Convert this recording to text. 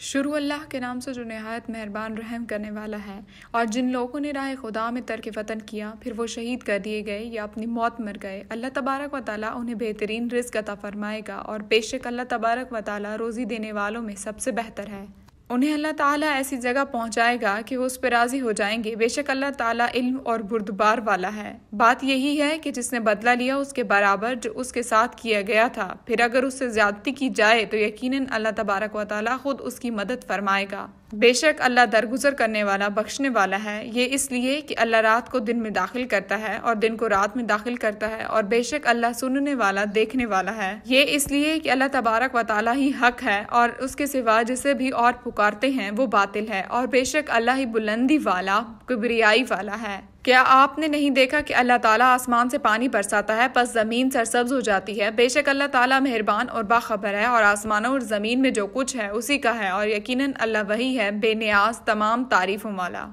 شروع اللہ کے نام سے جو نہایت مہربان رحم کرنے والا ہے۔ اور جن لوگوں نے راہ خدا میں ترک وطن کیا پھر وہ شہید کر دیے گئے یا اپنی موت مر گئے، اللہ تبارک و تعالیٰ انہیں بہترین رزق عطا فرمائے گا، اور بے شک اللہ تبارک و تعالیٰ روزی دینے والوں میں سب سے بہتر ہے۔ انہیں اللہ تعالیٰ ایسی جگہ پہنچائے گا کہ وہ اس پہ راضی ہو جائیں گے، بے شک اللہ تعالیٰ علم اور بردبار والا ہے۔ بات یہی ہے کہ جس نے بدلہ لیا اس کے برابر جو اس کے ساتھ کیا گیا تھا، پھر اگر اس سے زیادتی کی جائے تو یقیناً اللہ تبارک و تعالیٰ خود اس کی مدد فرمائے گا۔ بے شک اللہ درگزر کرنے والا بخشنے والا ہے۔ یہ اس لیے کہ اللہ رات کو دن میں داخل کرتا ہے اور دن کو رات میں داخل کرتا ہے، اور بے شک اللہ سننے والا دیکھنے والا ہے۔ یہ اس لیے کہ اللہ تبارک و تعالیٰ ہی حق ہے، اور اس کے سوا جسے بھی اور پکارتے ہیں وہ باطل ہے، اور بے شک اللہ ہی بلندی والا کبریائی والا ہے۔ کیا آپ نے نہیں دیکھا کہ اللہ تعالیٰ آسمان سے پانی برساتا ہے پس زمین سرسبز ہو جاتی ہے؟ بے شک اللہ تعالیٰ مہربان اور باخبر ہے، اور آسمانوں اور زمین میں جو کچھ ہے اسی کا ہے، اور یقیناً اللہ وہی ہے بے نیاز تمام تعریفوں والا۔